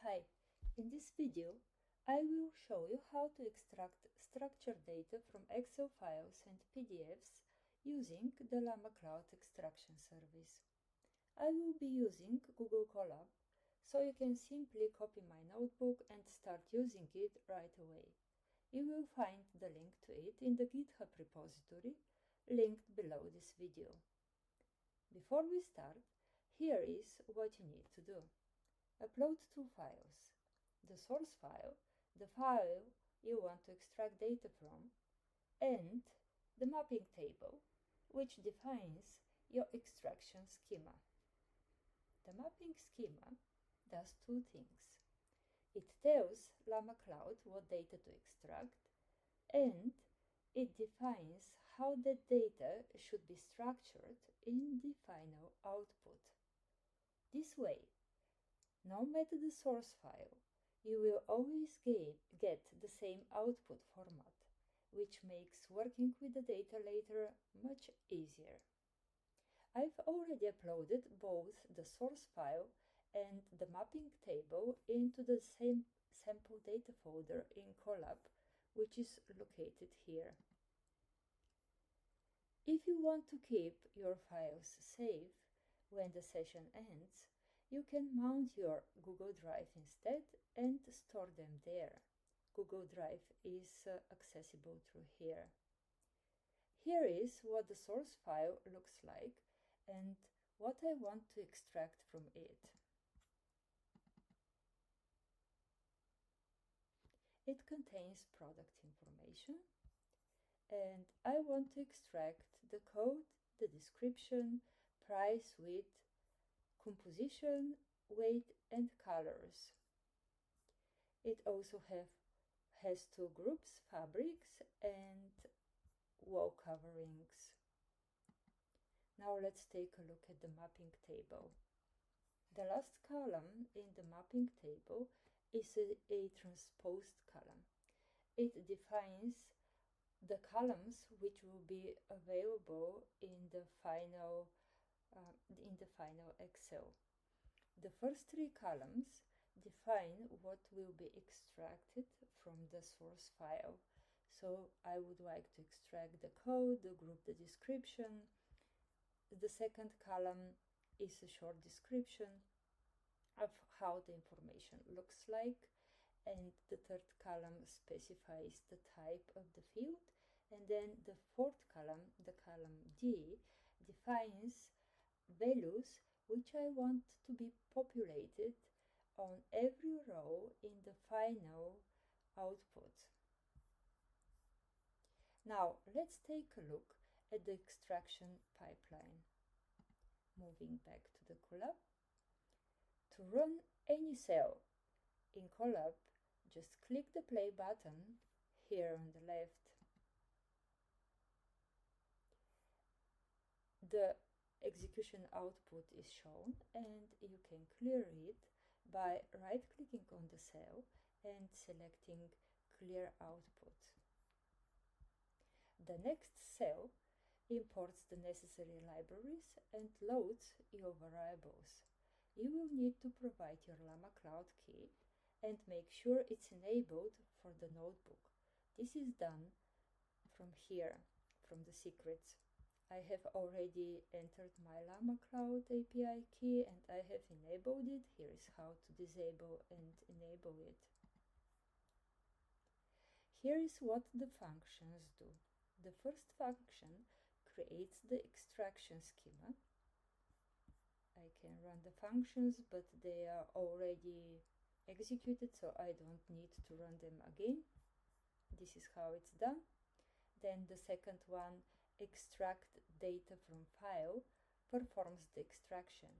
Hi, in this video I will show you how to extract structured data from Excel files and PDFs using the LlamaCloud extraction service. I will be using Google Colab, so you can simply copy my notebook and start using it right away. You will find the link to it in the GitHub repository linked below this video. Before we start, here is what you need to do. Upload two files: the source file, the file you want to extract data from, and the mapping table, which defines your extraction schema. The mapping schema does two things. It tells LlamaCloud what data to extract, and it defines how that data should be structured in the final output. This way, no matter the source file, you will always get the same output format, which makes working with the data later much easier. I've already uploaded both the source file and the mapping table into the same sample data folder in Colab, which is located here. If you want to keep your files safe when the session ends, you can mount your Google Drive instead and store them there. Google Drive is accessible through here. Here is what the source file looks like and what I want to extract from it. It contains product information, and I want to extract the code, the description, price, width, composition, weight, and colors. It also has two groups: fabrics and wall coverings. Now let's take a look at the mapping table. The last column in the mapping table is a transposed column. It defines the columns which will be available in the final Excel. The first three columns define what will be extracted from the source file. So I would like to extract the code, the group, the description. The second column is a short description of how the information looks like, and the third column specifies the type of the field, and then the fourth column, the column D, defines values which I want to be populated on every row in the final output. Now let's take a look at the extraction pipeline. Moving back to the Colab. To run any cell in Colab, just click the play button here on the left. The execution output is shown, and you can clear it by right-clicking on the cell and selecting Clear Output. The next cell imports the necessary libraries and loads your variables. You will need to provide your LlamaCloud key and make sure it's enabled for the notebook. This is done from here, from the secrets. I have already entered my LlamaCloud API key and I have enabled it. Here is how to disable and enable it. Here is what the functions do. The first function creates the extraction schema. I can run the functions, but they are already executed, so I don't need to run them again. This is how it's done. Then the second one, extract data from file, performs the extraction.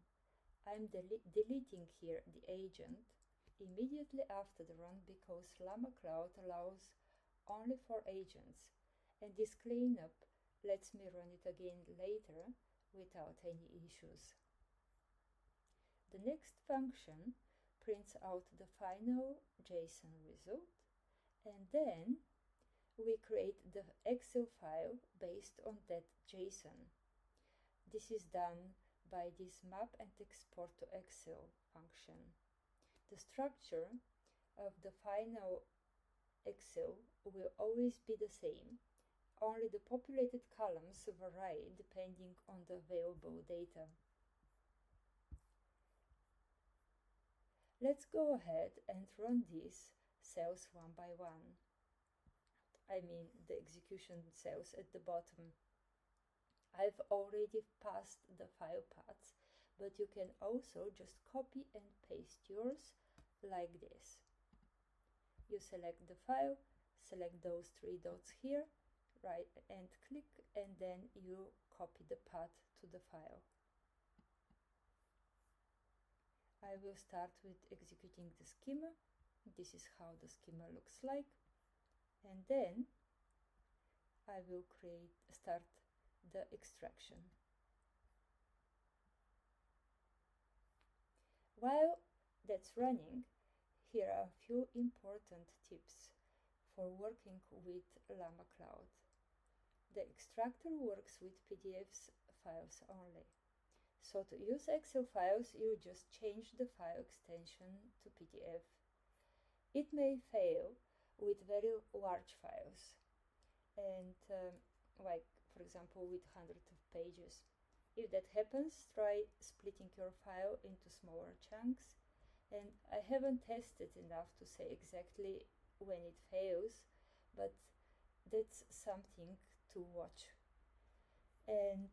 I'm deleting here the agent immediately after the run because LlamaCloud allows only for agents, and this cleanup lets me run it again later without any issues. The next function prints out the final JSON result, and then we create the Excel file based on that JSON. This is done by this map and export to Excel function. The structure of the final Excel will always be the same, only the populated columns vary depending on the available data. Let's go ahead and run these cells one by one. I mean the execution cells at the bottom. I've already passed the file paths, but you can also just copy and paste yours like this. You select the file, select those three dots here, right, and click, and then you copy the path to the file. I will start with executing the schema. This is how the schema looks like. And then I will start the extraction. While that's running, here are a few important tips for working with LlamaCloud. The extractor works with PDFs files only. So to use Excel files, you just change the file extension to PDF. It may fail with very large files, and like for example with hundreds of pages. If that happens, try splitting your file into smaller chunks. And I haven't tested enough to say exactly when it fails, but that's something to watch. And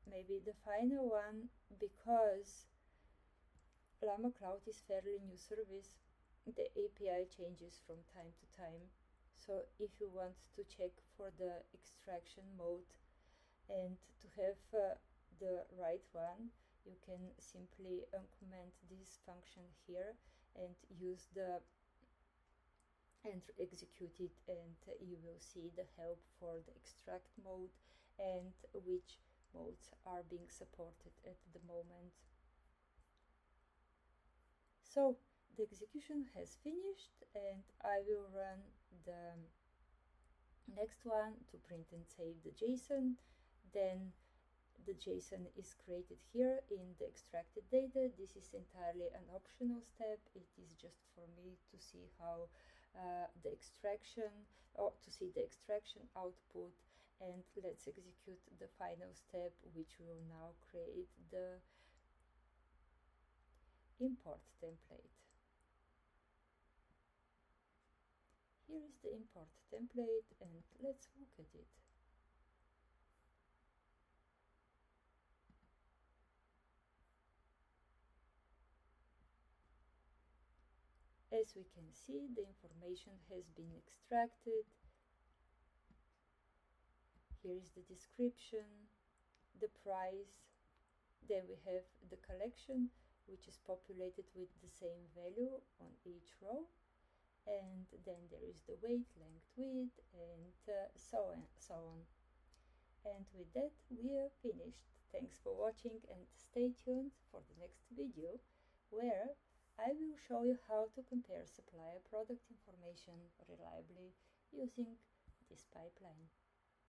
maybe the final one, because LlamaCloud is fairly new service, the API changes from time to time. So if you want to check for the extraction mode and to have the right one, you can simply uncomment this function here and use and execute it, and you will see the help for the extract mode and which modes are being supported at the moment. So the execution has finished, and I will run the next one to print and save the JSON. Then the JSON is created here in the extracted data. This is entirely an optional step. It is just for me to see how the extraction, or to see the extraction output. And let's execute the final step, which will now create the import template. Here is the import template, and let's look at it. As we can see, the information has been extracted. Here is the description, the price. Then we have the collection, which is populated with the same value on each row. And then there is the weight, length, width, and so on. And with that, we are finished. Thanks for watching, and stay tuned for the next video, where I will show you how to compare supplier product information reliably using this pipeline.